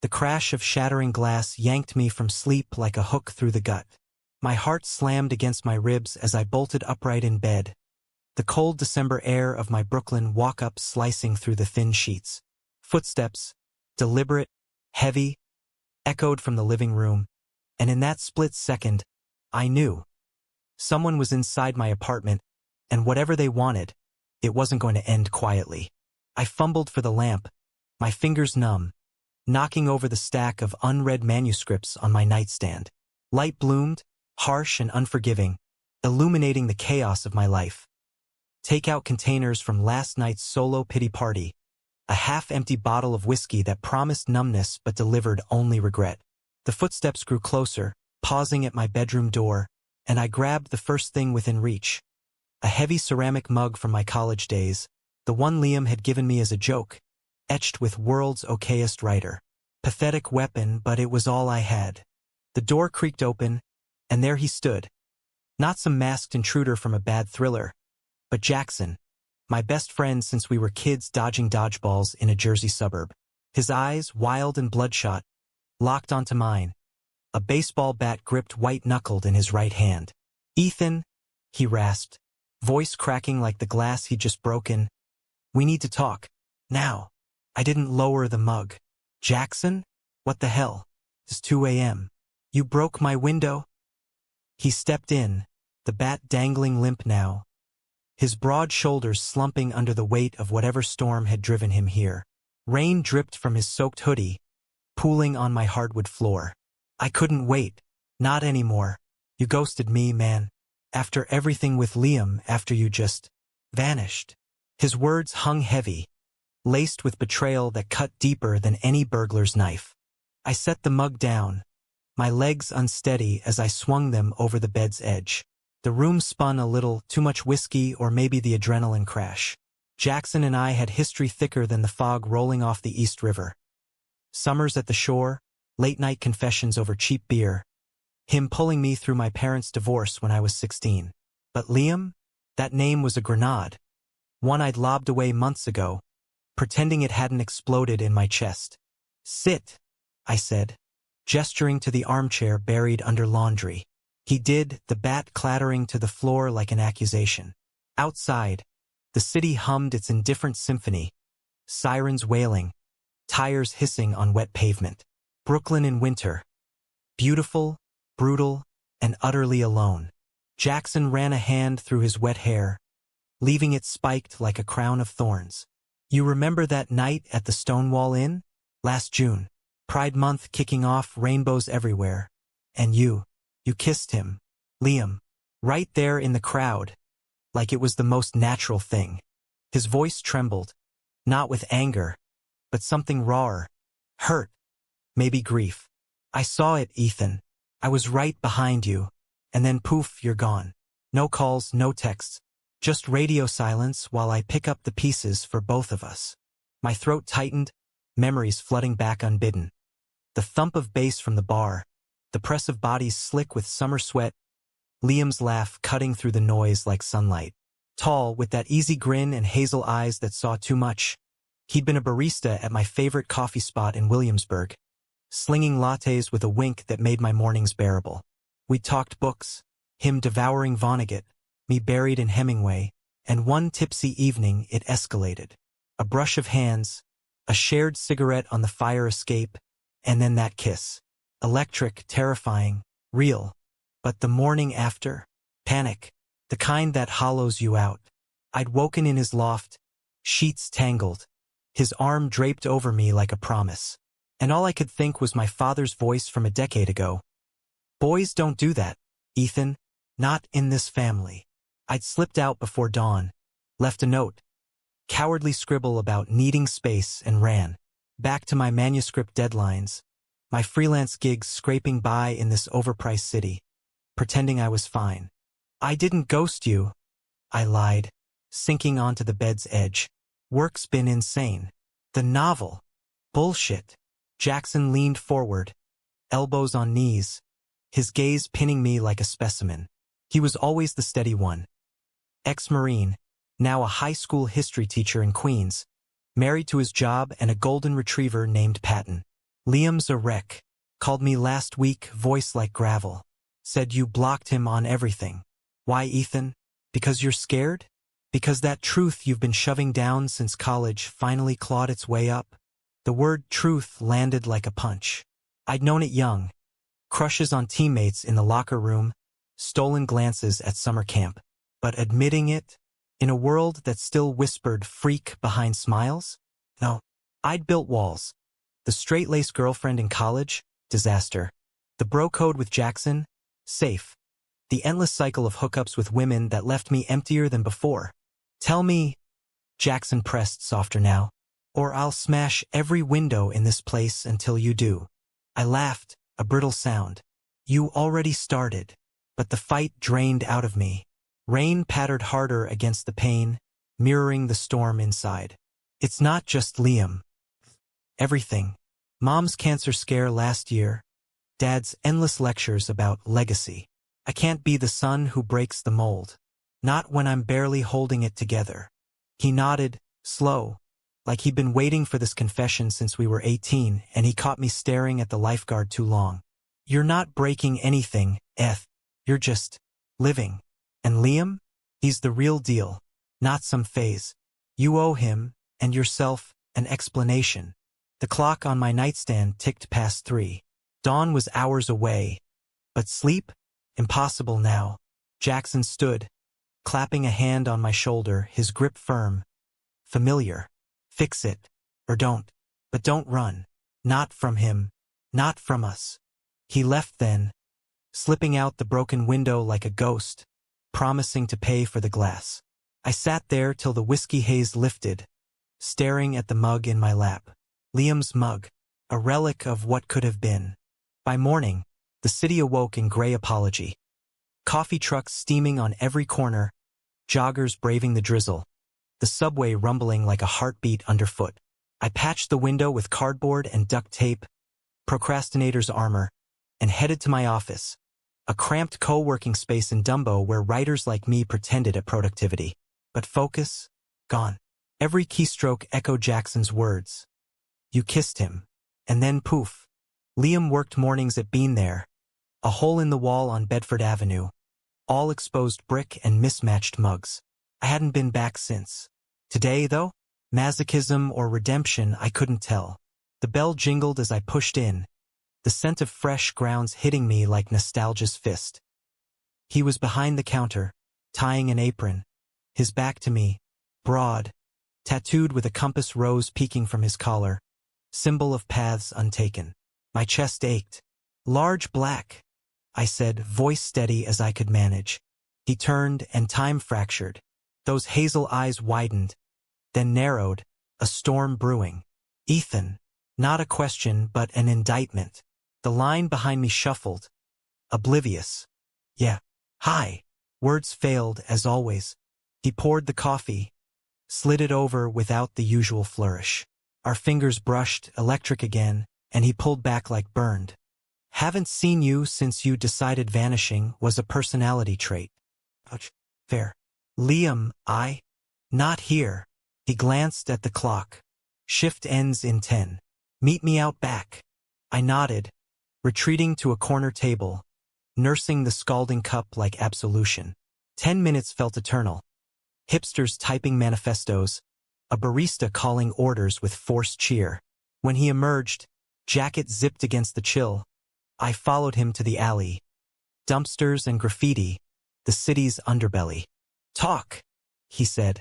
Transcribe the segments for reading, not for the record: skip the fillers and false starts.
The crash of shattering glass yanked me from sleep like a hook through the gut. My heart slammed against my ribs as I bolted upright in bed, the cold December air of my Brooklyn walk-up slicing through the thin sheets. Footsteps, deliberate, heavy, echoed from the living room, and in that split second, I knew. Someone was inside my apartment, and whatever they wanted, it wasn't going to end quietly. I fumbled for the lamp, my fingers numb, knocking over the stack of unread manuscripts on my nightstand. Light bloomed, harsh and unforgiving, illuminating the chaos of my life. Take-out containers from last night's solo pity party, a half-empty bottle of whiskey that promised numbness but delivered only regret. The footsteps grew closer, pausing at my bedroom door, and I grabbed the first thing within reach. A heavy ceramic mug from my college days, the one Liam had given me as a joke, etched with world's okayest writer. Pathetic weapon, but it was all I had. The door creaked open, and there he stood. Not some masked intruder from a bad thriller, but Jackson, my best friend since we were kids dodging dodgeballs in a Jersey suburb. His eyes, wild and bloodshot, locked onto mine, a baseball bat gripped white-knuckled in his right hand. "Ethan," he rasped, voice cracking like the glass he'd just broken. "We need to talk. Now." I didn't lower the mug. "Jackson? What the hell? It's 2 a.m. You broke my window?" He stepped in, the bat dangling limp now, his broad shoulders slumping under the weight of whatever storm had driven him here. Rain dripped from his soaked hoodie, pooling on my hardwood floor. "I couldn't wait. Not anymore. You ghosted me, man. After everything with Liam, after you just vanished." His words hung heavy, laced with betrayal that cut deeper than any burglar's knife. I set the mug down, my legs unsteady as I swung them over the bed's edge. The room spun a little, too much whiskey or maybe the adrenaline crash. Jackson and I had history thicker than the fog rolling off the East River. Summers at the shore, late-night confessions over cheap beer, him pulling me through my parents' divorce when I was 16. But Liam? That name was a grenade, one I'd lobbed away months ago, pretending it hadn't exploded in my chest. "Sit," I said, gesturing to the armchair buried under laundry. He did, the bat clattering to the floor like an accusation. Outside, the city hummed its indifferent symphony, sirens wailing, tires hissing on wet pavement. Brooklyn in winter. Beautiful, brutal, and utterly alone. Jackson ran a hand through his wet hair, leaving it spiked like a crown of thorns. "You remember that night at the Stonewall Inn? Last June. Pride Month kicking off, rainbows everywhere. And you kissed him, Liam, right there in the crowd, like it was the most natural thing." His voice trembled, not with anger, but something rawer, hurt, maybe grief. "I saw it, Ethan. I was right behind you, and then poof, you're gone. No calls, no texts, just radio silence while I pick up the pieces for both of us." My throat tightened, memories flooding back unbidden. The thump of bass from the bar, the press of bodies slick with summer sweat, Liam's laugh cutting through the noise like sunlight. Tall, with that easy grin and hazel eyes that saw too much, he'd been a barista at my favorite coffee spot in Williamsburg, slinging lattes with a wink that made my mornings bearable. We'd talked books, him devouring Vonnegut, me buried in Hemingway, and one tipsy evening it escalated. A brush of hands, a shared cigarette on the fire escape, and then that kiss. Electric, terrifying, real. But the morning after? Panic. The kind that hollows you out. I'd woken in his loft, sheets tangled, his arm draped over me like a promise. And all I could think was my father's voice from a decade ago. "Boys don't do that, Ethan. Not in this family." I'd slipped out before dawn, left a note, cowardly scribble about needing space, and ran. Back to my manuscript deadlines, my freelance gigs scraping by in this overpriced city, pretending I was fine. "I didn't ghost you," I lied, sinking onto the bed's edge. "Work's been insane." "The novel. Bullshit." Jackson leaned forward, elbows on knees, his gaze pinning me like a specimen. He was always the steady one. Ex-Marine, now a high school history teacher in Queens, married to his job and a golden retriever named Patton. Liam's a wreck. Called me last week, voice like gravel. Said you blocked him on everything. Why, Ethan? Because you're scared? Because that truth you've been shoving down since college finally clawed its way up? The word truth landed like a punch. I'd known it young. Crushes on teammates in the locker room, stolen glances at summer camp. But admitting it, in a world that still whispered freak behind smiles? No. I'd built walls. The straight-laced girlfriend in college? Disaster. The bro code with Jackson? Safe. The endless cycle of hookups with women that left me emptier than before. Tell me, Jackson pressed softer now, or I'll smash every window in this place until you do. I laughed, a brittle sound. You already started. But the fight drained out of me. Rain pattered harder against the pane, mirroring the storm inside. It's not just Liam. Everything. Mom's cancer scare last year. Dad's endless lectures about legacy. I can't be the son who breaks the mold. Not when I'm barely holding it together. He nodded, slow, like he'd been waiting for this confession since we were 18, and he caught me staring at the lifeguard too long. You're not breaking anything, Eth. You're just living. And Liam? He's the real deal, not some phase. You owe him, and yourself, an explanation. The clock on my nightstand ticked past 3. Dawn was hours away. But sleep? Impossible now. Jackson stood, clapping a hand on my shoulder, his grip firm. Familiar. Fix it. Or don't. But don't run. Not from him. Not from us. He left then, slipping out the broken window like a ghost, promising to pay for the glass. I sat there till the whiskey haze lifted, staring at the mug in my lap. Liam's mug, a relic of what could have been. By morning, the city awoke in gray apology. Coffee trucks steaming on every corner, joggers braving the drizzle, the subway rumbling like a heartbeat underfoot. I patched the window with cardboard and duct tape, procrastinator's armor, and headed to my office, a cramped co-working space in Dumbo where writers like me pretended at productivity. But focus? Gone. Every keystroke echoed Jackson's words. You kissed him. And then poof. Liam worked mornings at Bean there, a hole in the wall on Bedford Avenue, all exposed brick and mismatched mugs. I hadn't been back since. Today, though, masochism or redemption, I couldn't tell. The bell jingled as I pushed in, the scent of fresh grounds hitting me like nostalgia's fist. He was behind the counter, tying an apron, his back to me, broad, tattooed with a compass rose peeking from his collar, symbol of paths untaken. My chest ached. Large black, I said, voice steady as I could manage. He turned and time fractured. Those hazel eyes widened, then narrowed, a storm brewing. Ethan. Not a question, but an indictment. The line behind me shuffled, oblivious. Yeah. Hi. Words failed, as always. He poured the coffee, slid it over without the usual flourish. Our fingers brushed, electric again, and he pulled back like burned. Haven't seen you since you decided vanishing was a personality trait. Ouch. Fair. Liam, not here. He glanced at the clock. Shift ends in 10. Meet me out back. I nodded, retreating to a corner table, nursing the scalding cup like absolution. 10 minutes felt eternal. Hipsters typing manifestos, a barista calling orders with forced cheer. When he emerged, jacket zipped against the chill, I followed him to the alley. Dumpsters and graffiti, the city's underbelly. Talk, he said,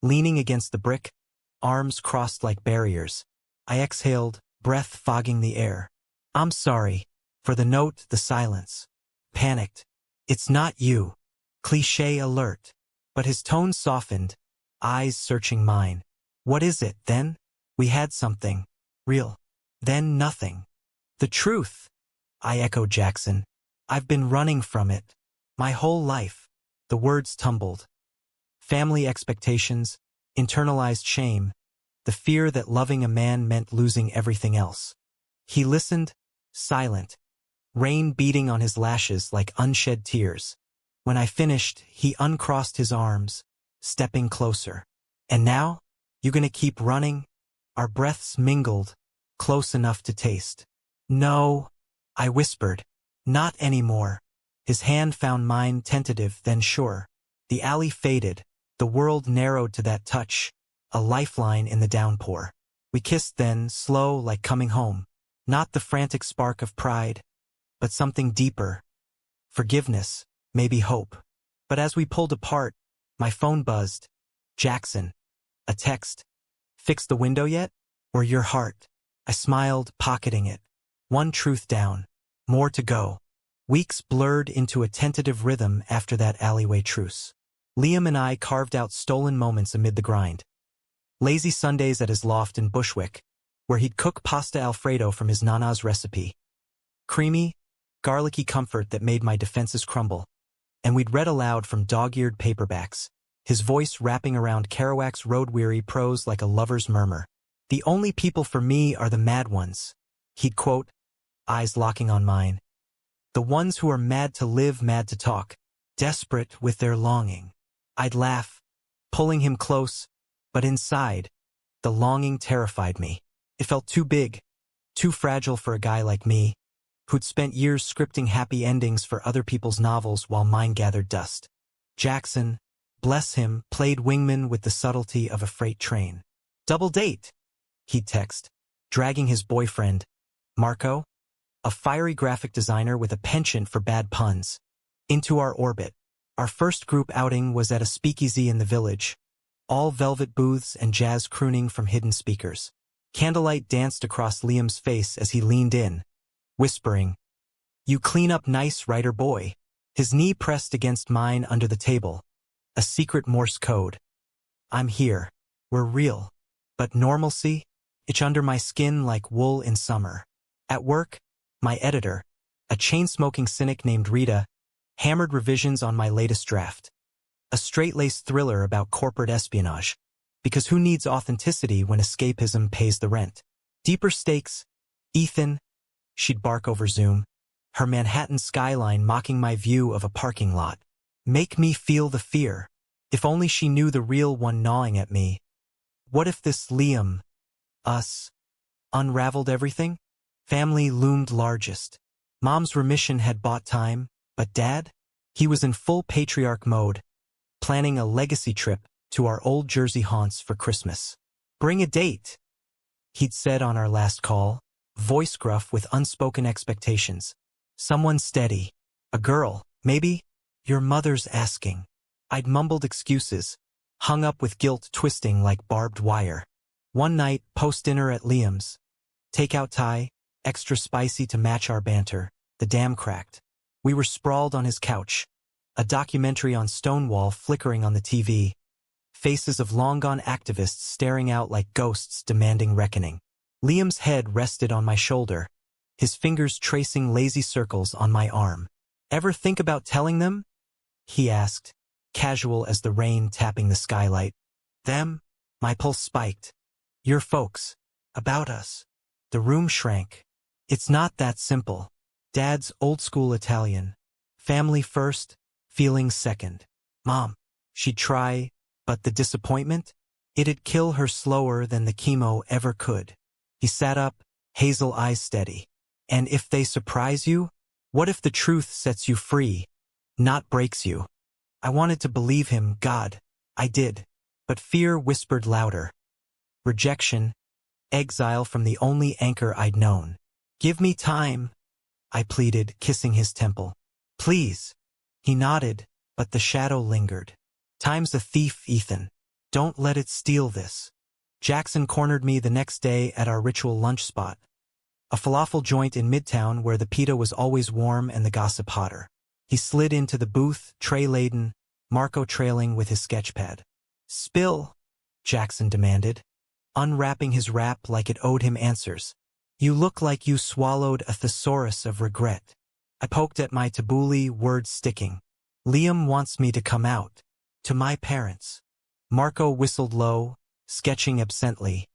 leaning against the brick, arms crossed like barriers. I exhaled, breath fogging the air. I'm sorry. For the note, the silence. Panicked. It's not you. Cliché alert. But his tone softened, eyes searching mine. What is it, then? We had something. Real. Then nothing. The truth. I echoed Jackson. I've been running from it. My whole life. The words tumbled. Family expectations, internalized shame, the fear that loving a man meant losing everything else. He listened, silent, rain beating on his lashes like unshed tears. When I finished, he uncrossed his arms, stepping closer. And now? You gonna keep running? Our breaths mingled, close enough to taste. No, I whispered. Not anymore. His hand found mine, tentative, then sure. The alley faded, the world narrowed to that touch, a lifeline in the downpour. We kissed then, slow like coming home. Not the frantic spark of pride, but something deeper. Forgiveness, maybe hope. But as we pulled apart, my phone buzzed. Jackson. A text. Fixed the window yet? Or your heart? I smiled, pocketing it. One truth down. More to go. Weeks blurred into a tentative rhythm after that alleyway truce. Liam and I carved out stolen moments amid the grind. Lazy Sundays at his loft in Bushwick, where he'd cook pasta Alfredo from his Nana's recipe. Creamy, garlicky comfort that made my defenses crumble. And we'd read aloud from dog-eared paperbacks, his voice wrapping around Kerouac's road-weary prose like a lover's murmur. The only people for me are the mad ones, he'd quote, eyes locking on mine. The ones who are mad to live, mad to talk, desperate with their longing. I'd laugh, pulling him close, but inside, the longing terrified me. It felt too big, too fragile for a guy like me, who'd spent years scripting happy endings for other people's novels while mine gathered dust. Jackson, bless him, played wingman with the subtlety of a freight train. Double date, he'd text, dragging his boyfriend, Marco, a fiery graphic designer with a penchant for bad puns, into our orbit. Our first group outing was at a speakeasy in the village, all velvet booths and jazz crooning from hidden speakers. Candlelight danced across Liam's face as he leaned in, whispering, "You clean up nice, writer boy." His knee pressed against mine under the table, a secret Morse code. I'm here. We're real. But normalcy? Itch under my skin like wool in summer. At work, my editor, a chain-smoking cynic named Rita, hammered revisions on my latest draft. A straight-laced thriller about corporate espionage. Because who needs authenticity when escapism pays the rent? Deeper stakes, Ethan, she'd bark over Zoom, her Manhattan skyline mocking my view of a parking lot. Make me feel the fear. If only she knew the real one gnawing at me. What if this Liam, us, unraveled everything? Family loomed largest. Mom's remission had bought time, but Dad? He was in full patriarch mode, planning a legacy trip to our old Jersey haunts for Christmas. Bring a date, he'd said on our last call, voice gruff with unspoken expectations. Someone steady. A girl, maybe? Your mother's asking. I'd mumbled excuses, hung up with guilt twisting like barbed wire. One night, post-dinner at Liam's. Takeout Thai, extra spicy to match our banter. The dam cracked. We were sprawled on his couch, a documentary on Stonewall flickering on the TV. Faces of long-gone activists staring out like ghosts demanding reckoning. Liam's head rested on my shoulder, his fingers tracing lazy circles on my arm. Ever think about telling them? He asked, casual as the rain tapping the skylight. Them? My pulse spiked. Your folks. About us. The room shrank. It's not that simple. Dad's old-school Italian. Family first, feelings second. Mom. She'd try, but the disappointment? It'd kill her slower than the chemo ever could. He sat up, hazel eyes steady. And if they surprise you? What if the truth sets you free, not breaks you? I wanted to believe him, God. I did. But fear whispered louder. Rejection, exile from the only anchor I'd known. Give me time, I pleaded, kissing his temple. Please. He nodded, but the shadow lingered. Time's a thief, Ethan. Don't let it steal this. Jackson cornered me the next day at our ritual lunch spot, a falafel joint in Midtown where the pita was always warm and the gossip hotter. He slid into the booth, tray-laden, Marco trailing with his sketchpad. Spill, Jackson demanded, unwrapping his wrap like it owed him answers. You look like you swallowed a thesaurus of regret. I poked at my tabbouleh, words sticking. Liam wants me to come out. To my parents. Marco whistled low, sketching absently.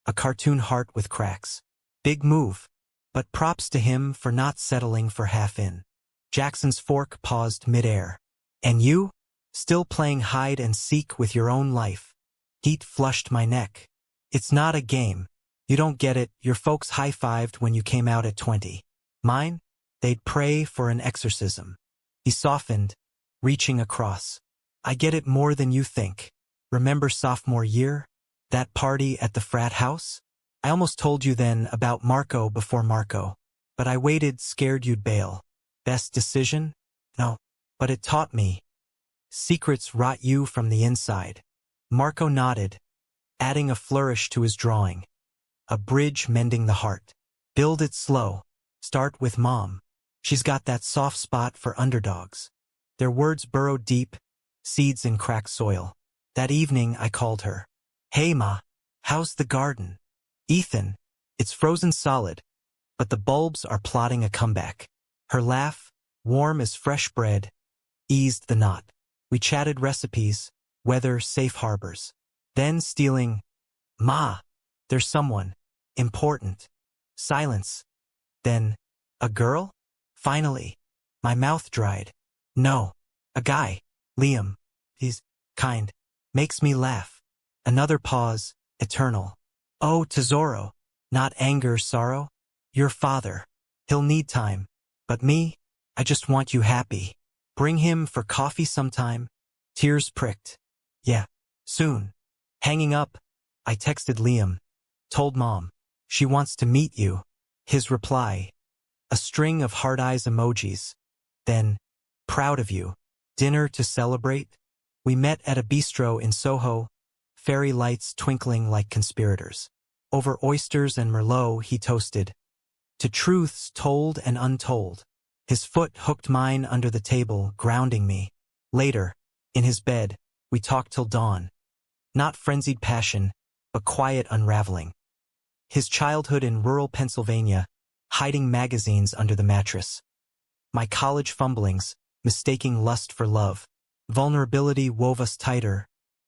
A cartoon heart with cracks. Big move. But props to him for not settling for half in. Jackson's fork paused midair. And you? Still playing hide and seek with your own life. Heat flushed my neck. It's not a game. You don't get it, your folks high-fived when you came out at 20. Mine? They'd pray for an exorcism. He softened, reaching across. I get it more than you think. Remember sophomore year? That party at the frat house? I almost told you then about Marco before Marco. But I waited, scared you'd bail. Best decision? No. But it taught me. Secrets rot you from the inside. Marco nodded, adding a flourish to his drawing. A bridge mending the heart. Build it slow. Start with Mom. She's got that soft spot for underdogs. Their words burrowed deep, seeds in cracked soil. That evening I called her. Hey Ma, how's the garden? Ethan, it's frozen solid, but the bulbs are plotting a comeback. Her laugh, warm as fresh bread, eased the knot. We chatted recipes, weather, safe harbors. Then stealing, Ma, there's someone important. Silence. Then, a girl? Finally, my mouth dried. No, a guy. Liam. He's kind. Makes me laugh. Another pause, eternal. Oh, Tesoro. Not anger, sorrow. Your father. He'll need time. But me? I just want you happy. Bring him for coffee sometime. Tears pricked. Yeah, soon. Hanging up, I texted Liam. Told Mom. She wants to meet you. His reply. A string of heart eyes emojis. Then, proud of you. Dinner to celebrate? We met at a bistro in Soho, fairy lights twinkling like conspirators. Over oysters and Merlot he toasted. To truths told and untold. His foot hooked mine under the table, grounding me. Later, in his bed, we talked till dawn. Not frenzied passion, but quiet unraveling. His childhood in rural Pennsylvania, hiding magazines under the mattress. My college fumblings, mistaking lust for love. Vulnerability wove us tighter,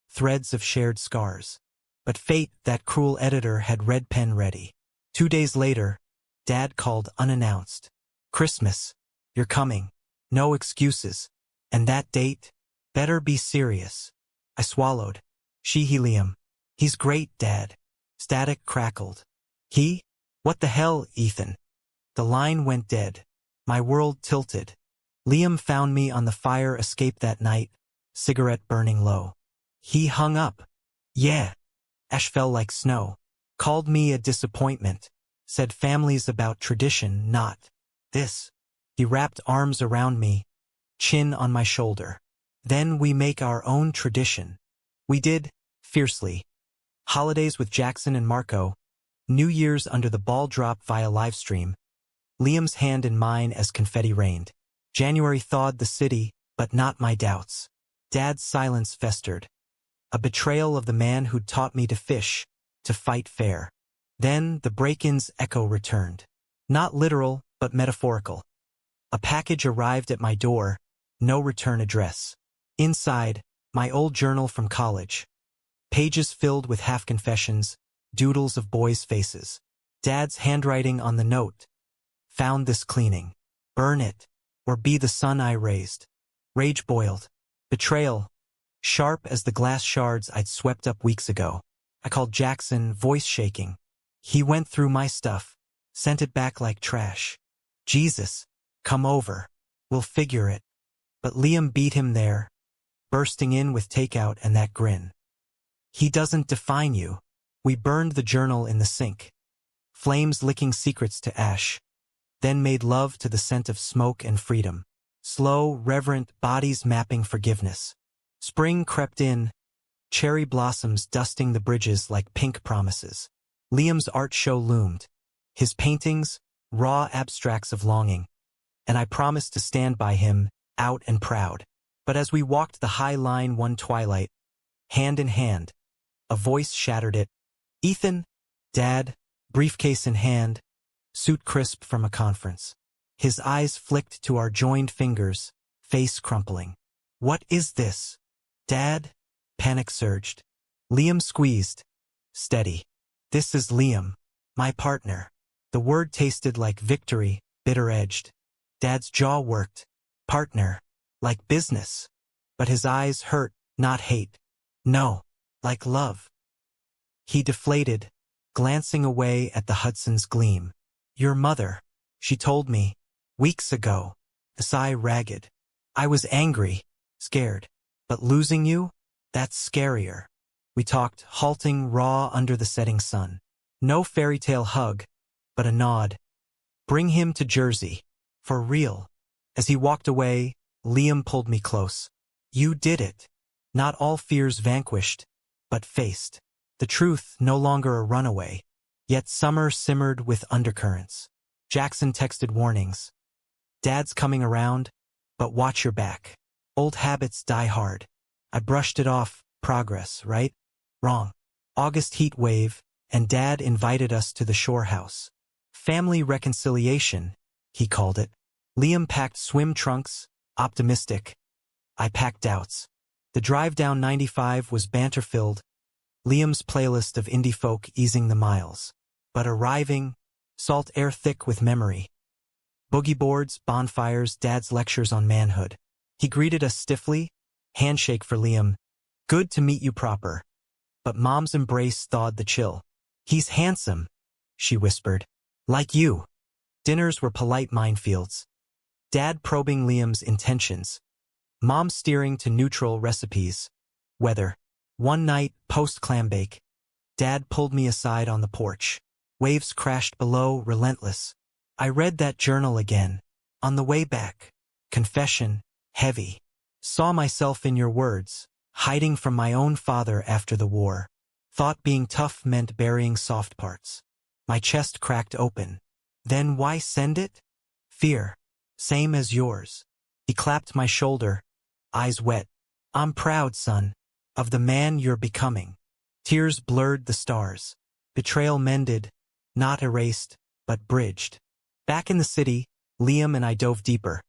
threads of shared scars. But fate, that cruel editor, had red pen ready. 2 days later, Dad called unannounced. Christmas. You're coming. No excuses. And that date? Better be serious. I swallowed. He Liam. He's great, Dad. Static crackled. He? What the hell, Ethan? The line went dead. My world tilted. Liam found me on the fire escape that night, cigarette burning low. He hung up. Yeah. Ash fell like snow. Called me a disappointment. Said families about tradition, not this. He wrapped arms around me, chin on my shoulder. Then we make our own tradition. We did, fiercely. Holidays with Jackson and Marco. New Year's under the ball drop via livestream. Liam's hand in mine as confetti rained. January thawed the city, but not my doubts. Dad's silence festered. A betrayal of the man who'd taught me to fish, to fight fair. Then the break-in's echo returned. Not literal, but metaphorical. A package arrived at my door, no return address. Inside, my old journal from college. Pages filled with half-confessions, doodles of boys' faces. Dad's handwriting on the note. Found this cleaning. Burn it, or be the son I raised. Rage boiled. Betrayal, sharp as the glass shards I'd swept up weeks ago. I called Jackson, voice shaking. He went through my stuff, sent it back like trash. Jesus, come over. We'll figure it. But Liam beat him there, bursting in with takeout and that grin. He doesn't define you. We burned the journal in the sink. Flames licking secrets to ash. Then made love to the scent of smoke and freedom. Slow, reverent bodies mapping forgiveness. Spring crept in, cherry blossoms dusting the bridges like pink promises. Liam's art show loomed. His paintings, raw abstracts of longing. And I promised to stand by him, out and proud. But as we walked the high line one twilight, hand in hand, a voice shattered it. Ethan, Dad, briefcase in hand, suit crisp from a conference. His eyes flicked to our joined fingers, face crumpling. What is this? Dad? Panic surged. Liam squeezed. Steady. This is Liam, my partner. The word tasted like victory, bitter-edged. Dad's jaw worked. Partner. Like business. But his eyes hurt, not hate. No. Like love. He deflated, glancing away at the Hudson's gleam. Your mother, she told me, weeks ago. The sigh ragged. I was angry, scared. But losing you? That's scarier. We talked, halting raw under the setting sun. No fairy tale hug, but a nod. Bring him to Jersey. For real. As he walked away, Liam pulled me close. You did it. Not all fears vanquished, but faced. The truth no longer a runaway. Yet summer simmered with undercurrents. Jackson texted warnings. Dad's coming around, but watch your back. Old habits die hard. I brushed it off. Progress, right? Wrong. August heat wave, and Dad invited us to the shore house. Family reconciliation, he called it. Liam packed swim trunks, optimistic. I packed doubts. The drive down 95 was banter-filled, Liam's playlist of indie folk easing the miles. But arriving, salt air thick with memory. Boogie boards, bonfires, Dad's lectures on manhood. He greeted us stiffly, handshake for Liam. Good to meet you proper. But Mom's embrace thawed the chill. He's handsome, she whispered. Like you. Dinners were polite minefields. Dad probing Liam's intentions. Mom steering to neutral recipes. Weather. One night, post-clambake, Dad pulled me aside on the porch. Waves crashed below, relentless. I read that journal again. On the way back. Confession, heavy. Saw myself in your words, hiding from my own father after the war. Thought being tough meant burying soft parts. My chest cracked open. Then why send it? Fear. Same as yours. He clapped my shoulder, eyes wet. I'm proud, son, of the man you're becoming. Tears blurred the stars. Betrayal mended, not erased, but bridged. Back in the city, Liam and I dove deeper.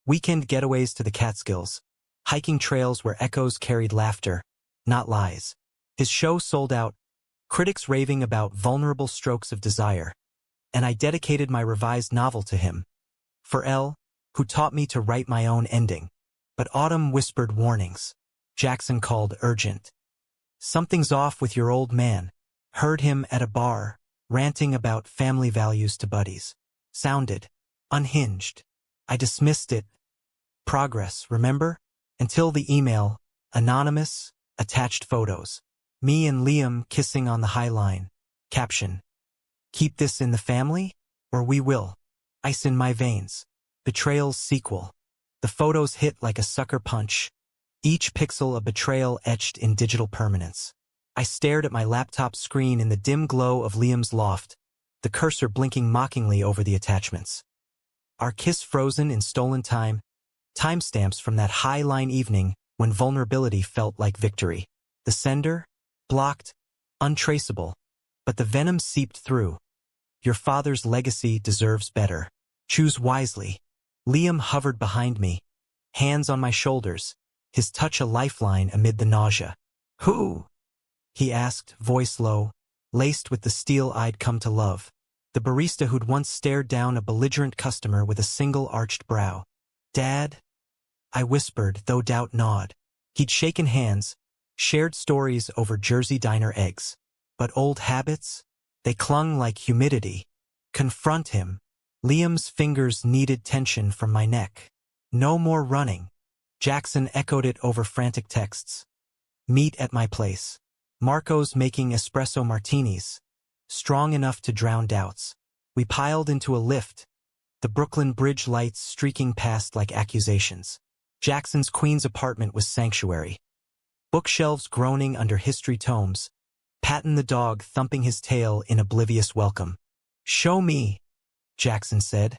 Weekend getaways to the Catskills. Hiking trails where echoes carried laughter, not lies. His show sold out, critics raving about vulnerable strokes of desire. And I dedicated my revised novel to him. For Elle, who taught me to write my own ending. But autumn whispered warnings. Jackson called urgent. Something's off with your old man. Heard him at a bar, ranting about family values to buddies. Sounded unhinged. I dismissed it. Progress, remember? Until the email, anonymous, attached photos. Me and Liam kissing on the High Line. Caption. Keep this in the family, or we will. Ice in my veins. Betrayal's sequel. The photos hit like a sucker punch. Each pixel a betrayal etched in digital permanence. I stared at my laptop screen in the dim glow of Liam's loft, the cursor blinking mockingly over the attachments. Our kiss frozen in stolen time, timestamps from that High Line evening when vulnerability felt like victory. The sender? Blocked, untraceable, but the venom seeped through. Your father's legacy deserves better. Choose wisely. Liam hovered behind me, hands on my shoulders, his touch a lifeline amid the nausea. Who? He asked, voice low, laced with the steel I'd come to love. The barista who'd once stared down a belligerent customer with a single arched brow. Dad? I whispered, though doubt gnawed. He'd shaken hands, shared stories over Jersey diner eggs. But old habits? They clung like humidity. Confront him. Liam's fingers kneaded tension from my neck. No more running. Jackson echoed it over frantic texts. Meet at my place. Marco's making espresso martinis, strong enough to drown doubts. We piled into a lift, the Brooklyn Bridge lights streaking past like accusations. Jackson's Queens apartment was sanctuary. Bookshelves groaning under history tomes, Patton the dog thumping his tail in oblivious welcome. Show me, Jackson said,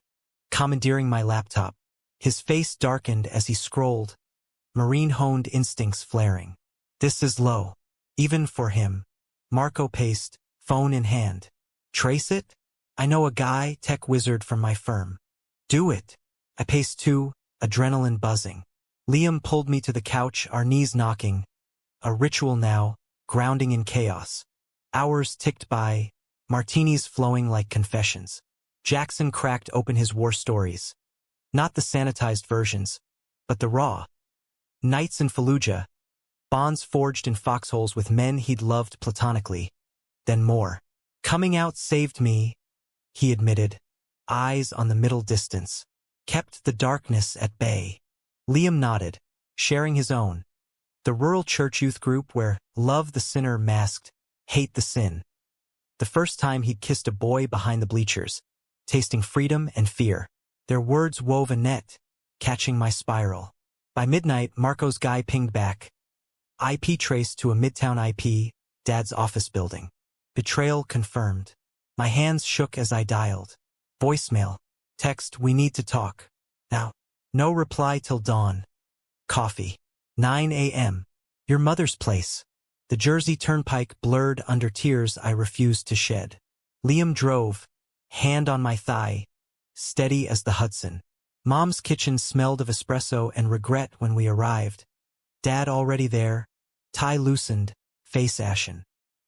commandeering my laptop. His face darkened as he scrolled, marine-honed instincts flaring. This is low. Even for him. Marco paced, phone in hand. Trace it? I know a guy, tech wizard from my firm. Do it. I paced too, adrenaline buzzing. Liam pulled me to the couch, our knees knocking. A ritual now, grounding in chaos. Hours ticked by, martinis flowing like confessions. Jackson cracked open his war stories. Not the sanitized versions, but the raw. Nights in Fallujah. Bonds forged in foxholes with men he'd loved platonically. Then more. Coming out saved me, he admitted, eyes on the middle distance. Kept the darkness at bay. Liam nodded, sharing his own. The rural church youth group where love the sinner masked hate the sin. The first time he'd kissed a boy behind the bleachers, tasting freedom and fear. Their words wove a net, catching my spiral. By midnight, Marco's guy pinged back. IP traced to a Midtown IP, Dad's office building. Betrayal confirmed. My hands shook as I dialed. Voicemail. Text, we need to talk. Now. No reply till dawn. Coffee. 9 a.m. Your mother's place. The Jersey Turnpike blurred under tears I refused to shed. Liam drove, hand on my thigh, steady as the Hudson. Mom's kitchen smelled of espresso and regret when we arrived. Dad already there, tie loosened, face ashen.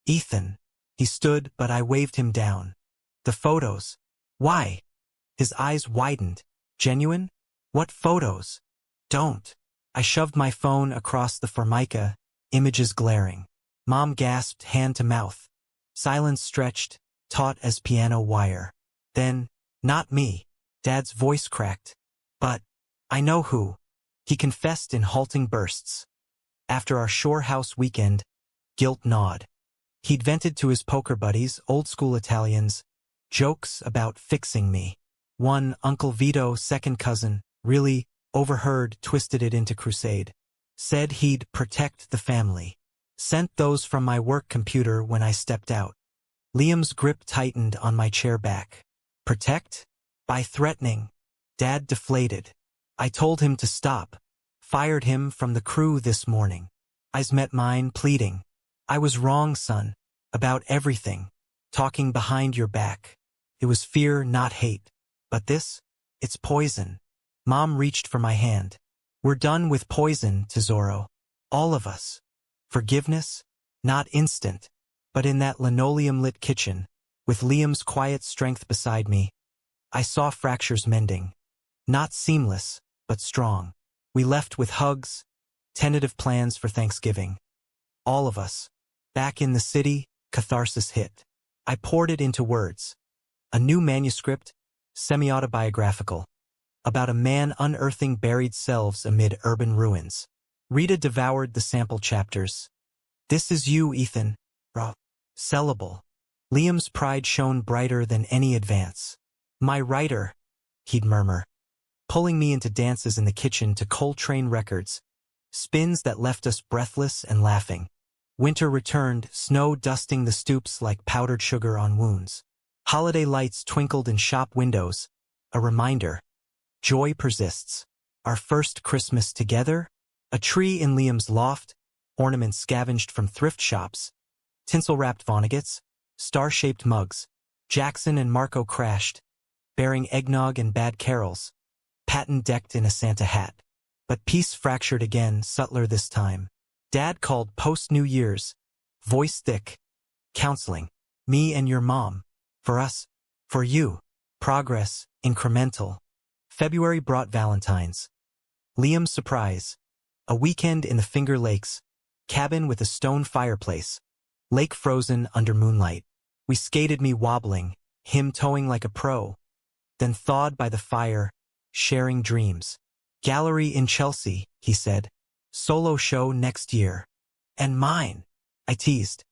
Ethan. He stood, but I waved him down. The photos. Why? His eyes widened. Genuine? What photos? Don't. I shoved my phone across the formica, images glaring. Mom gasped, hand to mouth. Silence stretched, taut as piano wire. Then, not me. Dad's voice cracked. But, I know who. He confessed in halting bursts. After our shore house weekend, guilt gnawed. He'd vented to his poker buddies, old-school Italians, jokes about fixing me. One, Uncle Vito, second cousin, really, overheard, twisted it into crusade. Said he'd protect the family. Sent those from my work computer when I stepped out. Liam's grip tightened on my chair back. Protect? By threatening. Dad deflated. I told him to stop. Fired him from the crew this morning. Eyes met mine, pleading. I was wrong, son. About everything. Talking behind your back. It was fear, not hate. But this? It's poison. Mom reached for my hand. We're done with poison, Tesoro. All of us. Forgiveness? Not instant. But in that linoleum-lit kitchen, with Liam's quiet strength beside me, I saw fractures mending. Not seamless, but strong. We left with hugs, tentative plans for Thanksgiving. All of us. Back in the city, catharsis hit. I poured it into words. A new manuscript, semi-autobiographical, about a man unearthing buried selves amid urban ruins. Rita devoured the sample chapters. This is you, Ethan. Raw. Sellable. Liam's pride shone brighter than any advance. My writer, he'd murmur, pulling me into dances in the kitchen to Coltrane records, spins that left us breathless and laughing. Winter returned, snow dusting the stoops like powdered sugar on wounds. Holiday lights twinkled in shop windows, a reminder. Joy persists. Our first Christmas together? A tree in Liam's loft, ornaments scavenged from thrift shops, tinsel-wrapped Vonnegut's, star-shaped mugs. Jackson and Marco crashed, bearing eggnog and bad carols, Patton decked in a Santa hat. But peace fractured again, subtler this time. Dad called post-New Year's, voice thick, counseling. Me and your mom. For us. For you. Progress, incremental. February brought Valentine's. Liam's surprise. A weekend in the Finger Lakes. Cabin with a stone fireplace. Lake frozen under moonlight. We skated, me wobbling, him towing like a pro. Then thawed by the fire, sharing dreams. Gallery in Chelsea, he said. Solo show next year. And mine, I teased.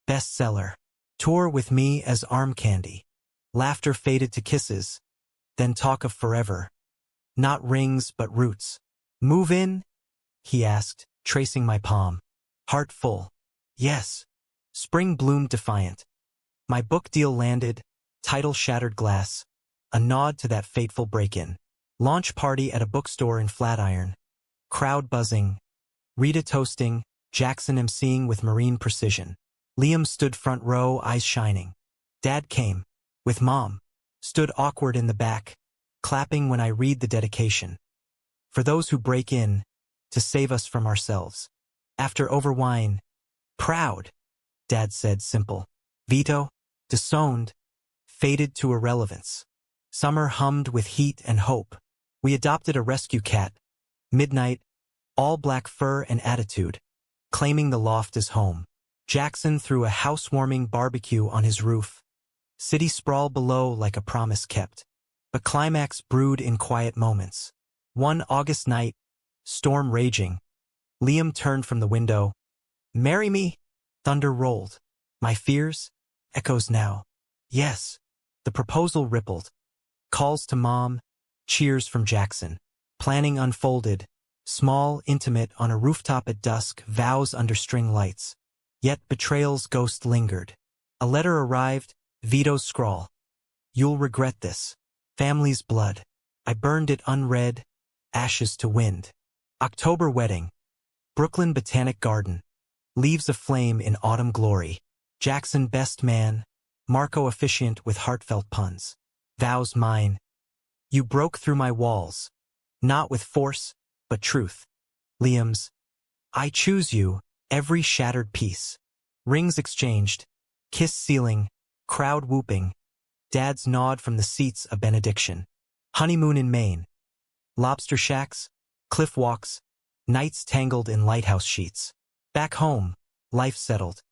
Bestseller. Tour with me as arm candy. Laughter faded to kisses. Then talk of forever. Not rings but roots. Move in? He asked, tracing my palm. Heart full. Yes. Spring bloomed defiant. My book deal landed, title shattered glass. A nod to that fateful break-in. Launch party at a bookstore in Flatiron. Crowd buzzing. Rita toasting, Jackson emceeing with marine precision. Liam stood front row, eyes shining. Dad came. With Mom. Stood awkward in the back, clapping when I read the dedication. For those who break in, to save us from ourselves. After overwine. Proud. Dad said, simple. Vito, disowned, faded to irrelevance. Summer hummed with heat and hope. We adopted a rescue cat. Midnight, all black fur and attitude, claiming the loft as home. Jackson threw a housewarming barbecue on his roof. City sprawl below like a promise kept. But climax brewed in quiet moments. One August night, storm raging, Liam turned from the window. "Marry me?" Thunder rolled. My fears? Echoes now. Yes. The proposal rippled. Calls to mom, cheers from Jackson. Planning unfolded. Small, intimate, on a rooftop at dusk, vows under string lights. Yet betrayal's ghost lingered. A letter arrived, Vito's scrawl. "You'll regret this. Family's blood." I burned it unread, ashes to wind. October wedding. Brooklyn Botanic Garden. Leaves aflame in autumn glory. Jackson best man. Marco officiant with heartfelt puns. Vows mine. "You broke through my walls. Not with force, but truth." Liam's. "I choose you," every shattered piece. Rings exchanged. Kiss ceiling. Crowd whooping. Dad's nod from the seats a benediction. Honeymoon in Maine. Lobster shacks. Cliff walks. Nights tangled in lighthouse sheets. Back home. Life settled.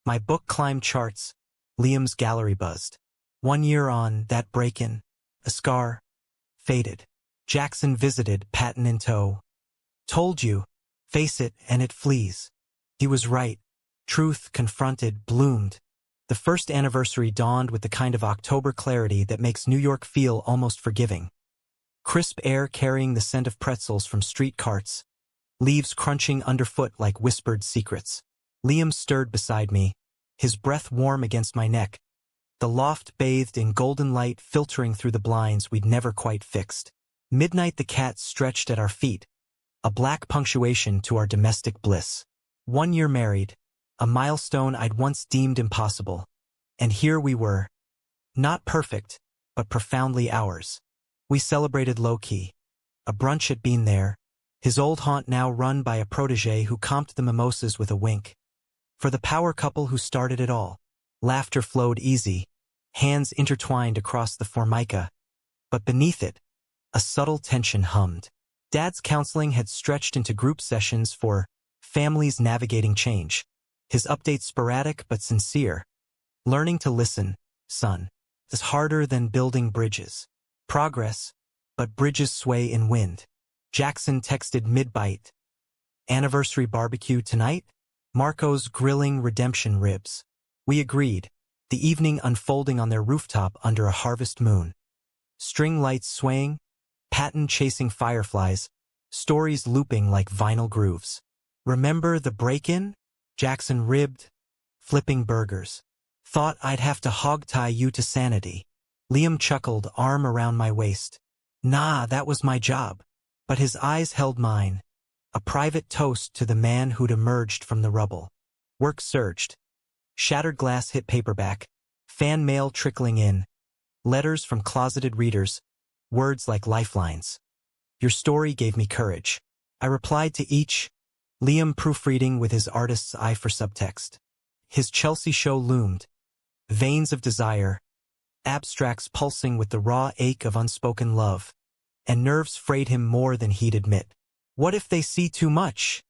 My book climbed charts. Liam's gallery buzzed. 1 year on, that break-in. A scar. Faded. Jackson visited, patent in tow. "Told you. Face it, and it flees." He was right. Truth, confronted, bloomed. The first anniversary dawned with the kind of October clarity that makes New York feel almost forgiving. Crisp air carrying the scent of pretzels from street carts. Leaves crunching underfoot like whispered secrets. Liam stirred beside me, his breath warm against my neck. The loft bathed in golden light filtering through the blinds we'd never quite fixed. Midnight the cat stretched at our feet, a black punctuation to our domestic bliss. 1 year married, a milestone I'd once deemed impossible. And here we were. Not perfect, but profoundly ours. We celebrated low-key. A brunch had been there, his old haunt now run by a protege who comped the mimosas with a wink. For the power couple who started it all. Laughter flowed easy, hands intertwined across the formica. But beneath it, a subtle tension hummed. Dad's counseling had stretched into group sessions for families navigating change. His updates sporadic but sincere. "Learning to listen, son, is harder than building bridges. Progress, but bridges sway in wind." Jackson texted mid-bite. "Anniversary barbecue tonight?" Marco's grilling redemption ribs. We agreed, the evening unfolding on their rooftop under a harvest moon. String lights swaying, patent chasing fireflies, stories looping like vinyl grooves. "Remember the break-in?" Jackson ribbed, flipping burgers. "Thought I'd have to hog-tie you to sanity." Liam chuckled, arm around my waist. "Nah, that was my job." But his eyes held mine, a private toast to the man who'd emerged from the rubble. Work surged. Shattered glass hit paperback, fan mail trickling in, letters from closeted readers, words like lifelines. "Your story gave me courage." I replied to each, Liam proofreading with his artist's eye for subtext. His Chelsea show loomed, veins of desire, abstracts pulsing with the raw ache of unspoken love, and nerves frayed him more than he'd admit. "What if they see too much?"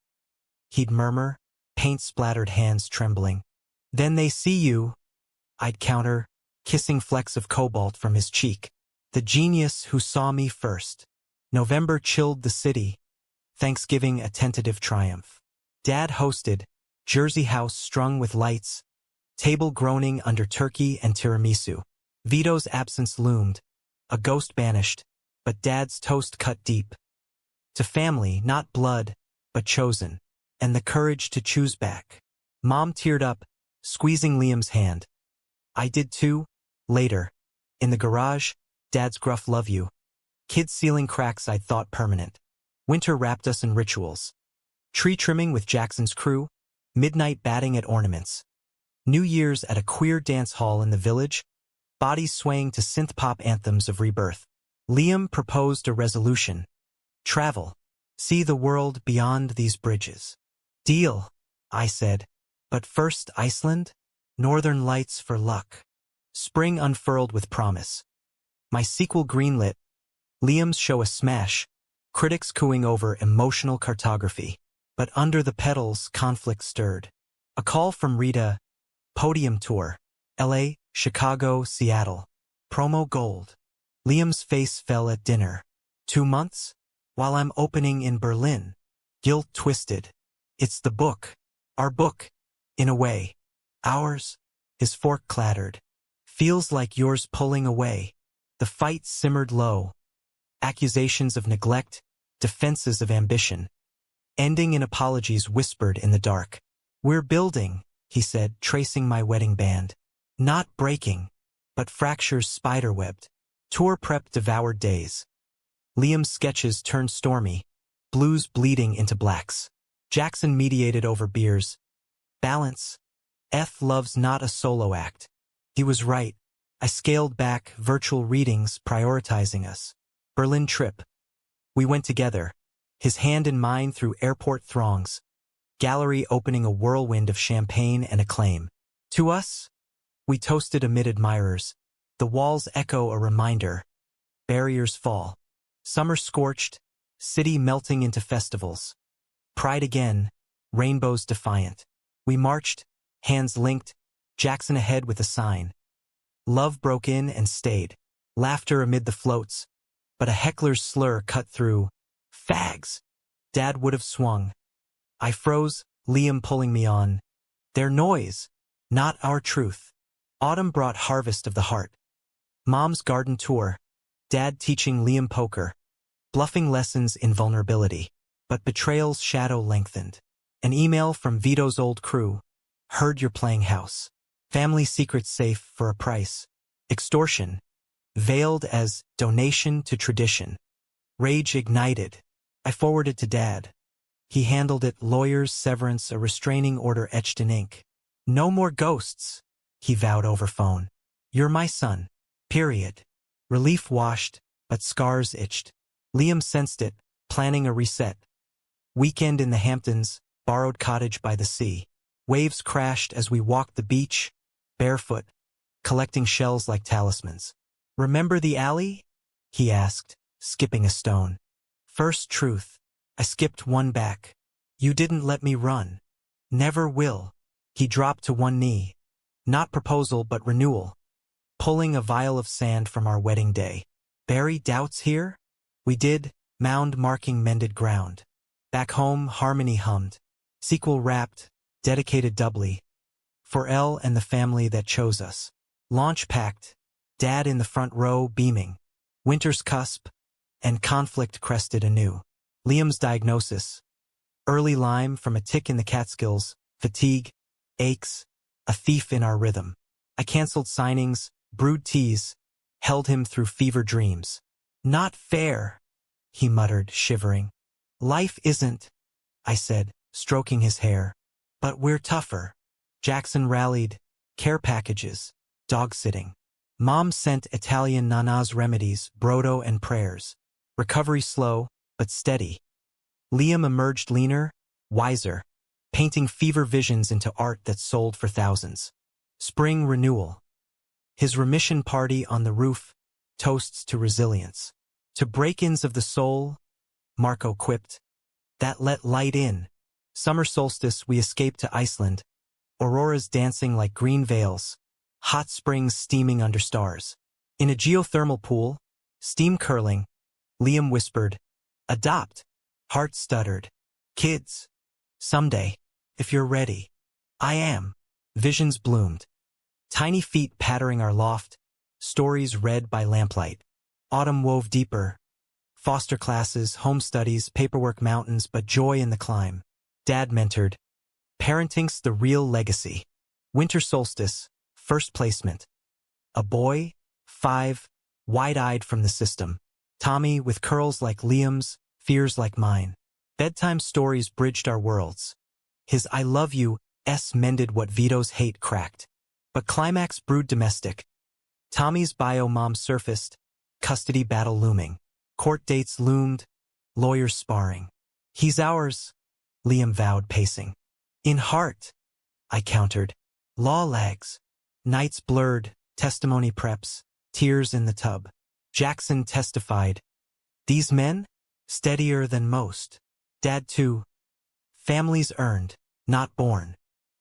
he'd murmur, paint-splattered hands trembling. "Then they see you," I'd counter, kissing flecks of cobalt from his cheek. "The genius who saw me first." November chilled the city. Thanksgiving a tentative triumph. Dad hosted, Jersey house strung with lights, table groaning under turkey and tiramisu. Vito's absence loomed, a ghost banished, but Dad's toast cut deep. To family, not blood, but chosen, and the courage to choose back. Mom teared up, squeezing Liam's hand. I did too. Later, in the garage, Dad's gruff "love you." Kids sealing cracks I'd thought permanent. Winter wrapped us in rituals. Tree trimming with Jackson's crew, midnight batting at ornaments. New Year's at a queer dance hall in the village, bodies swaying to synth-pop anthems of rebirth. Liam proposed a resolution. Travel. See the world beyond these bridges. "Deal," I said. "But first Iceland? Northern lights for luck." Spring unfurled with promise. My sequel greenlit. Liam's show a smash, critics cooing over emotional cartography. But under the petals, conflict stirred. A call from Rita, podium tour. LA, Chicago, Seattle. Promo gold. Liam's face fell at dinner. 2 months? While I'm opening in Berlin. Guilt twisted. It's the book. Our book. In a way. Ours? His fork clattered. Feels like yours pulling away. The fight simmered low. Accusations of neglect, defenses of ambition. Ending in apologies whispered in the dark. We're building, he said, tracing my wedding band. Not breaking, but fractures spiderwebbed. Tour prep devoured days. Liam's sketches turned stormy, blues bleeding into blacks. Jackson mediated over beers. Balance. Love's not a solo act. He was right. I scaled back virtual readings, prioritizing us. Berlin trip. We went together, his hand in mine through airport throngs. Gallery opening a whirlwind of champagne and acclaim. To us, we toasted amid admirers. The walls echo a reminder. Barriers fall. Summer scorched, city melting into festivals. Pride again, rainbows defiant. We marched, hands linked, Jackson ahead with a sign. Love broke in and stayed. Laughter amid the floats. But a heckler's slur cut through. Fags! Dad would have swung. I froze, Liam pulling me on. Their noise, not our truth. Autumn brought harvest of the heart. Mom's garden tour. Dad teaching Liam poker. Bluffing lessons in vulnerability. But betrayal's shadow lengthened. An email from Vito's old crew. Heard you're playing house. Family secrets safe for a price. Extortion. Veiled as donation to tradition. Rage ignited. I forwarded to Dad. He handled it, lawyers, severance, a restraining order etched in ink. No more ghosts, he vowed over phone. You're my son. Period. Relief washed, but scars itched. Liam sensed it, planning a reset. Weekend in the Hamptons, borrowed cottage by the sea. Waves crashed as we walked the beach, barefoot, collecting shells like talismans. Remember the alley? He asked, skipping a stone. First truth. I skipped one back. You didn't let me run. Never will. He dropped to one knee. Not proposal but renewal. Pulling a vial of sand from our wedding day. Bury doubts here? We did, mound marking mended ground. Back home, harmony hummed. Sequel wrapped, dedicated doubly. For Elle and the family that chose us. Launch packed. Dad in the front row, beaming. Winter's cusp, and conflict crested anew. Liam's diagnosis. Early Lyme from a tick in the Catskills, fatigue, aches, a thief in our rhythm. I canceled signings, brewed teas, held him through fever dreams. Not fair, he muttered, shivering. Life isn't, I said, stroking his hair. But we're tougher. Jackson rallied, care packages, dog-sitting. Mom sent Italian Nana's remedies, brodo and prayers. Recovery slow, but steady. Liam emerged leaner, wiser, painting fever visions into art that sold for thousands. Spring renewal. His remission party on the roof, toasts to resilience. To break-ins of the soul, Marco quipped, that let light in. Summer solstice we escaped to Iceland. Auroras dancing like green veils. Hot springs steaming under stars. In a geothermal pool, steam curling, Liam whispered, adopt. Heart stuttered. Kids. Someday. If you're ready. I am. Visions bloomed. Tiny feet pattering our loft. Stories read by lamplight. Autumn wove deeper. Foster classes, home studies, paperwork mountains, but joy in the climb. Dad mentored. Parenting's the real legacy. Winter solstice. First placement. A boy, 5, wide-eyed from the system. Tommy with curls like Liam's, fears like mine. Bedtime stories bridged our worlds. His I love you-s mended what Vito's hate cracked. But climax brewed domestic. Tommy's bio mom surfaced, custody battle looming. Court dates loomed, lawyers sparring. He's ours, Liam vowed, pacing. In heart, I countered. Law lags. Nights blurred, testimony preps, tears in the tub. Jackson testified. These men? Steadier than most. Dad too. Families earned, not born.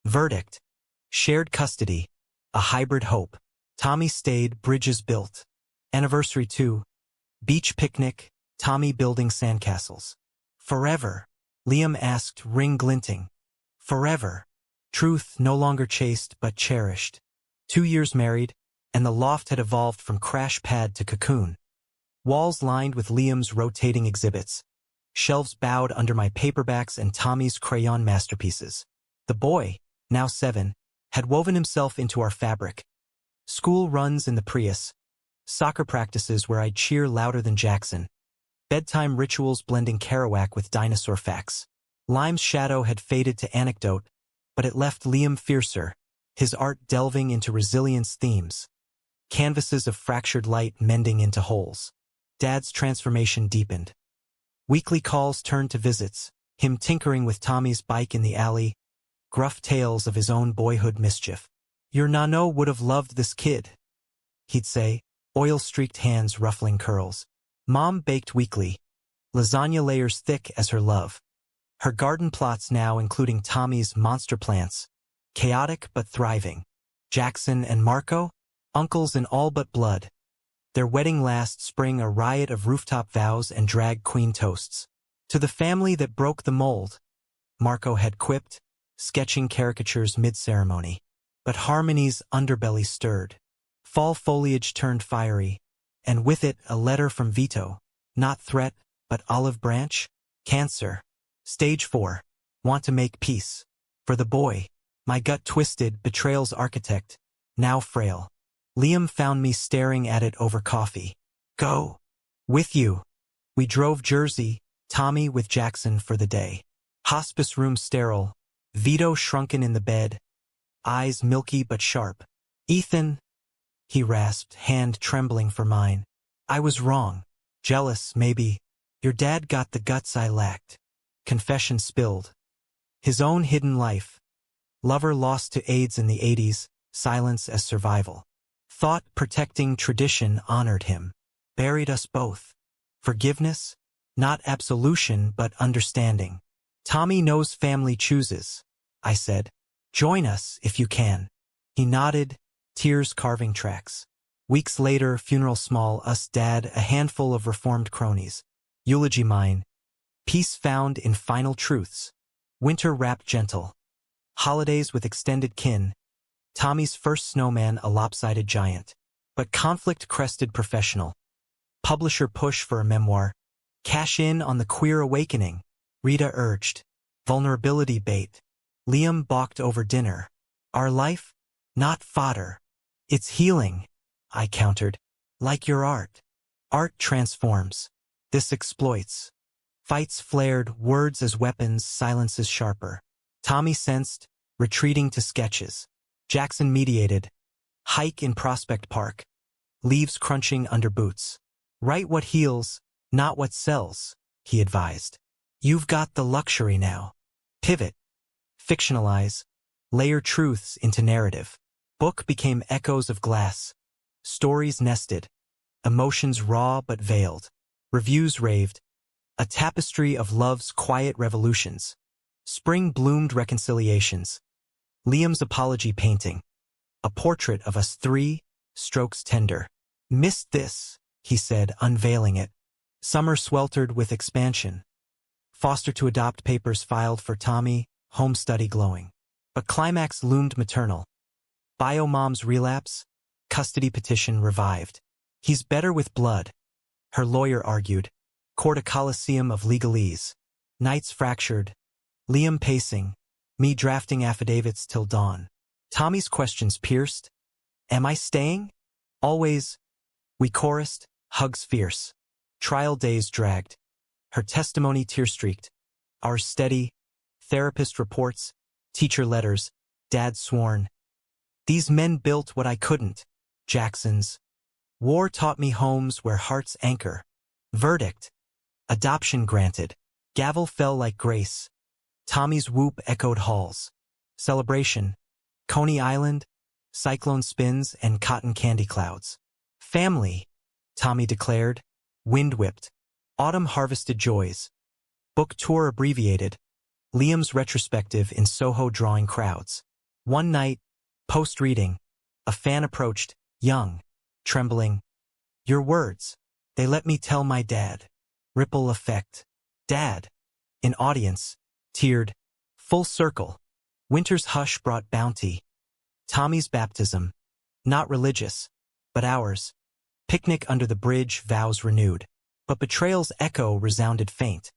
Verdict. Shared custody. A hybrid hope. Tommy stayed, bridges built. Anniversary 2. Beach picnic, Tommy building sandcastles. Forever. Liam asked, ring glinting. Forever. Truth, no longer chased but cherished. 2 years married, and the loft had evolved from crash pad to cocoon. Walls lined with Liam's rotating exhibits. Shelves bowed under my paperbacks and Tommy's crayon masterpieces. The boy, now 7, had woven himself into our fabric. School runs in the Prius. Soccer practices where I'd cheer louder than Jackson. Bedtime rituals blending Kerouac with dinosaur facts. Lime's shadow had faded to anecdote, but it left Liam fiercer, his art delving into resilience themes. Canvases of fractured light mending into holes. Dad's transformation deepened. Weekly calls turned to visits, him tinkering with Tommy's bike in the alley, gruff tales of his own boyhood mischief. Your nano would have loved this kid, he'd say, oil-streaked hands ruffling curls. Mom baked weekly, lasagna layers thick as her love. Her garden plots now including Tommy's monster plants, chaotic but thriving. Jackson and Marco, uncles in all but blood. Their wedding last spring a riot of rooftop vows and drag queen toasts. To the family that broke the mold, Marco had quipped, sketching caricatures mid-ceremony. But Harmony's underbelly stirred. Fall foliage turned fiery, and with it a letter from Vito. Not threat, but olive branch. Cancer. Stage 4. Want to make peace. For the boy. My gut twisted, betrayal's architect. Now frail. Liam found me staring at it over coffee. Go. With you. We drove Jersey, Tommy with Jackson for the day. Hospice room sterile. Vito shrunken in the bed. Eyes milky but sharp. Ethan, he rasped, hand trembling for mine. I was wrong. Jealous, maybe. Your dad got the guts I lacked. Confession spilled. His own hidden life. Lover lost to AIDS in the 80s, silence as survival. Thought protecting tradition honored him. Buried us both. Forgiveness? Not absolution but understanding. Tommy knows family chooses, I said. Join us if you can. He nodded, tears carving tracks. Weeks later, funeral small, us dad, a handful of reformed cronies. Eulogy mine. Peace found in final truths. Winter wrapped gentle. Holidays with extended kin. Tommy's first snowman a lopsided giant. But conflict crested professional. Publisher push for a memoir. Cash in on the queer awakening. Rita urged. Vulnerability bait. Liam balked over dinner. Our life? Not fodder. It's healing, I countered. Like your art. Art transforms. This exploits. Fights flared, words as weapons, silences sharper. Tommy sensed, retreating to sketches. Jackson mediated. Hike in Prospect Park. Leaves crunching under boots. Write what heals, not what sells, he advised. You've got the luxury now. Pivot. Fictionalize. Layer truths into narrative. Book became echoes of glass. Stories nested. Emotions raw but veiled. Reviews raved. A tapestry of love's quiet revolutions. Spring bloomed reconciliations. Liam's apology painting. A portrait of us 3, strokes tender. Missed this, he said, unveiling it. Summer sweltered with expansion. Foster to adopt papers filed for Tommy, home study glowing. But climax loomed maternal. Bio-mom's relapse, custody petition revived. He's better with blood, her lawyer argued. Court a coliseum of legalese. Nights fractured. Liam pacing. Me drafting affidavits till dawn. Tommy's questions pierced. Am I staying? Always. We chorused, hugs fierce. Trial days dragged. Her testimony tear-streaked. Ours steady. Therapist reports. Teacher letters. Dad sworn. These men built what I couldn't. Jackson's. War taught me homes where hearts anchor. Verdict. Adoption granted. Gavel fell like grace. Tommy's whoop echoed halls. Celebration. Coney Island. Cyclone spins and cotton candy clouds. Family, Tommy declared. Wind whipped. Autumn harvested joys. Book tour abbreviated. Liam's retrospective in Soho drawing crowds. One night, post-reading, A fan approached, young, trembling. Your words. They let me tell my dad. Ripple effect. Dad. In audience. Teared. Full circle. Winter's hush brought bounty. Tommy's baptism. Not religious, but ours. Picnic under the bridge, vows renewed. But betrayal's echo resounded faint.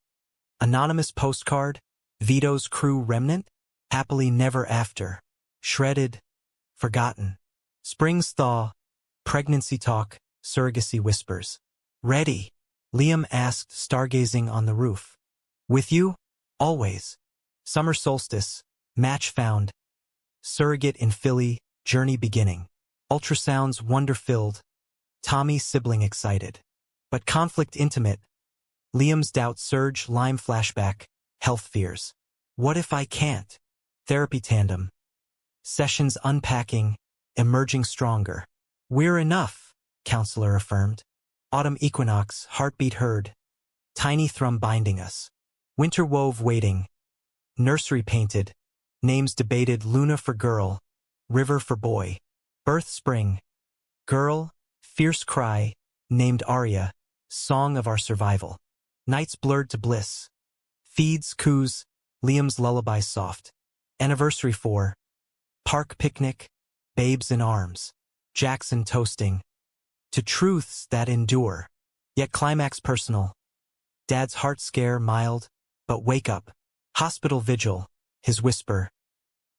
Anonymous postcard. Vito's crew remnant. Happily never after. Shredded. Forgotten. Spring's thaw. Pregnancy talk. Surrogacy whispers. Ready? Liam asked, stargazing on the roof. With you? Always. Summer solstice. Match found. Surrogate in Philly. Journey beginning. Ultrasounds wonder-filled. Tommy sibling excited. But conflict intimate. Liam's doubt surge. Lyme flashback. Health fears. What if I can't? Therapy tandem. Sessions unpacking. Emerging stronger. We're enough, counselor affirmed. Autumn equinox, heartbeat heard. Tiny thrum binding us. Winter wove waiting. Nursery painted. Names debated. Luna for girl. River for boy. Birth spring. Girl. Fierce cry. Named Aria. Song of our survival. Nights blurred to bliss. Feeds, coos. Liam's lullaby soft. Anniversary for. Park picnic. Babes in arms. Jackson toasting. To truths that endure. Yet climax personal. Dad's heart scare mild, but wake up. Hospital vigil. His whisper.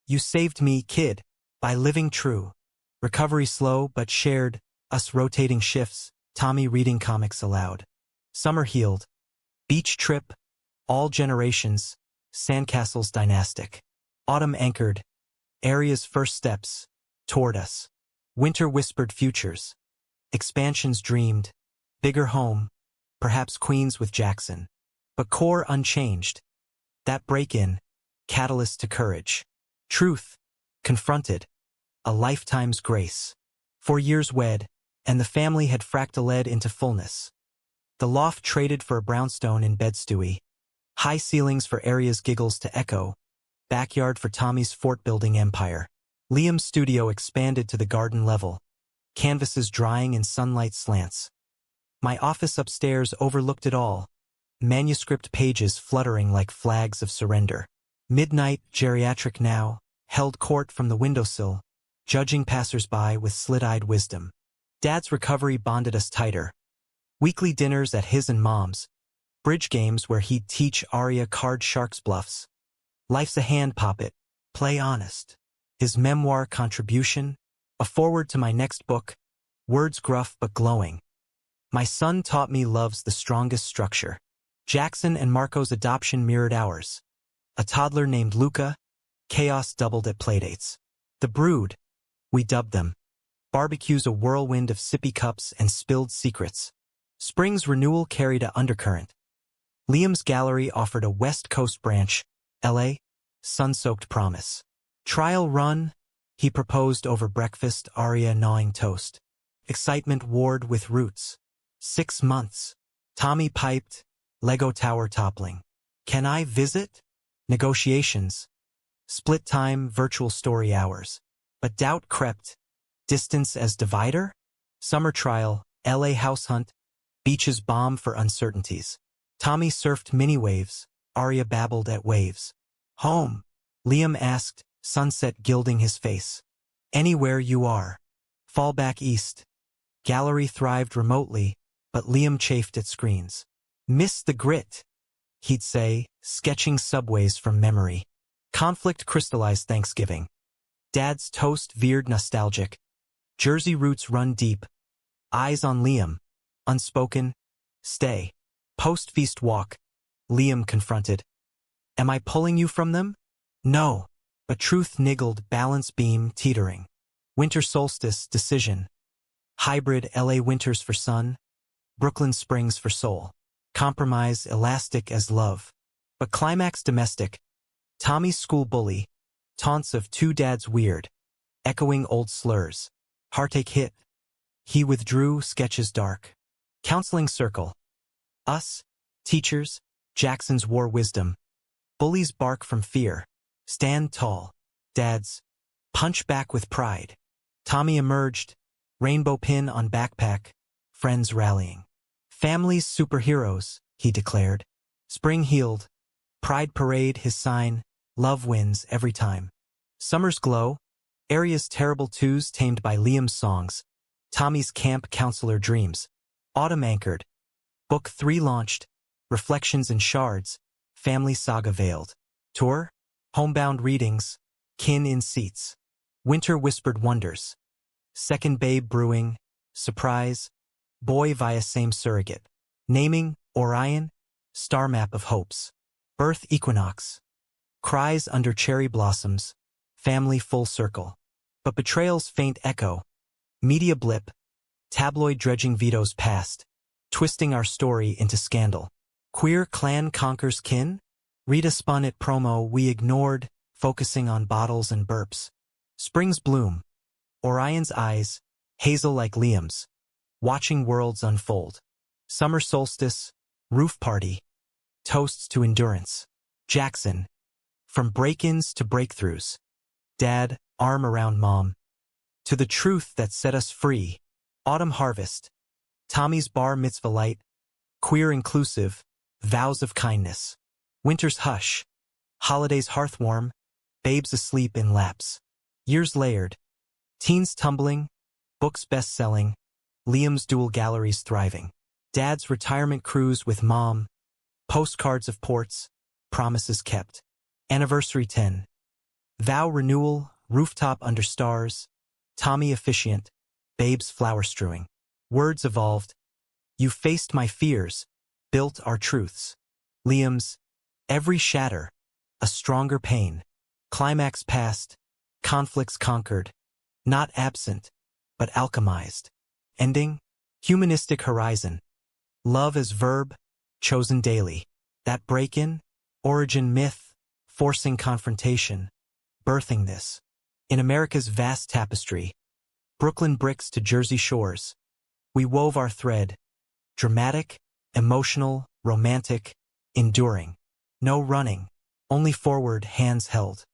You saved me, kid, by living true. Recovery slow but shared. Us rotating shifts. Tommy reading comics aloud. Summer healed. Beach trip. All generations. Sandcastles dynastic. Autumn anchored. Area's first steps. Toward us. Winter whispered futures. Expansions dreamed. Bigger home. Perhaps Queens with Jackson. But core unchanged. That break-in. Catalyst to courage. Truth. Confronted. A lifetime's grace. 4 years wed, and the family had fractaled into fullness. The loft traded for a brownstone in Bed-Stuy. High ceilings for Area's giggles to echo. Backyard for Tommy's fort-building empire. Liam's studio expanded to the garden level. Canvases drying in sunlight slants. My office upstairs overlooked it all. Manuscript pages fluttering like flags of surrender. Midnight, geriatric now, held court from the windowsill, judging passers-by with slit-eyed wisdom. Dad's recovery bonded us tighter. Weekly dinners at his and Mom's. Bridge games where he'd teach Aria card sharks bluffs. Life's a hand poppet. Play honest. His memoir contribution. A foreword to my next book. Words gruff but glowing. My son taught me love's the strongest structure. Jackson and Marco's adoption mirrored ours. A toddler named Luca. Chaos doubled at playdates. The brood. We dubbed them. Barbecues a whirlwind of sippy cups and spilled secrets. Spring's renewal carried a undercurrent. Liam's gallery offered a West Coast branch. L.A. Sun-soaked promise. Trial run. He proposed over breakfast, Aria gnawing toast. Excitement warred with roots. 6 months. Tommy piped. Lego tower toppling. Can I visit? Negotiations. Split time, virtual story hours. But doubt crept. Distance as divider? Summer trial, LA house hunt. Beaches bomb for uncertainties. Tommy surfed mini waves. Aria babbled at waves. Home. Liam asked, sunset gilding his face. Anywhere you are. Fall back east. Gallery thrived remotely, but Liam chafed at screens. Miss the grit, he'd say, sketching subways from memory. Conflict crystallized Thanksgiving. Dad's toast veered nostalgic. Jersey roots run deep. Eyes on Liam. Unspoken. Stay. Post-feast walk. Liam confronted. Am I pulling you from them? No. But truth niggled, balance beam teetering. Winter solstice, decision. Hybrid LA winters for sun. Brooklyn springs for soul. Compromise, elastic as love. But climax domestic. Tommy's school bully. Taunts of two dads weird. Echoing old slurs. Heartache hit. He withdrew, sketches dark. Counseling circle. Us. Teachers. Jackson's war wisdom. Bullies bark from fear. Stand tall. Dads. Punch back with pride. Tommy emerged, rainbow pin on backpack, friends rallying. Family's superheroes, he declared. Spring healed. Pride parade his sign, love wins every time. Summer's glow, Area's terrible twos tamed by Liam's songs, Tommy's camp counselor dreams. Autumn anchored. Book 3 launched, Reflections and Shards, Family Saga veiled. Tour, homebound readings, kin in seats. Winter whispered wonders. Second babe brewing, surprise, boy via same surrogate. Naming, Orion, star map of hopes. Birth equinox. Cries under cherry blossoms, family full circle. But betrayal's faint echo. Media blip, tabloid dredging vetoes past, twisting our story into scandal. Queer clan conquers kin? Rita spun it promo we ignored, focusing on bottles and burps. Spring's bloom. Orion's eyes, hazel like Liam's, watching worlds unfold. Summer solstice, roof party, toasts to endurance. Jackson, from break-ins to breakthroughs. Dad, arm around mom. To the truth that set us free. Autumn harvest. Tommy's bar mitzvah light. Queer inclusive, vows of kindness. Winter's hush. Holidays hearthwarm, babes asleep in laps. Years layered. Teens tumbling, books best-selling, Liam's dual galleries thriving. Dad's retirement cruise with mom, postcards of ports, promises kept. Anniversary 10. Vow renewal, rooftop under stars, Tommy officiant, babes flower strewing. Words evolved. You faced my fears, built our truths. Liam's, every shatter, a stronger pain. Climax past, conflicts conquered, not absent, but alchemized. Ending, humanistic horizon. Love as verb, chosen daily. That break-in, origin myth, forcing confrontation, birthing this. In America's vast tapestry, Brooklyn bricks to Jersey shores, we wove our thread, dramatic, emotional, romantic, enduring. No running, only forward, hands held.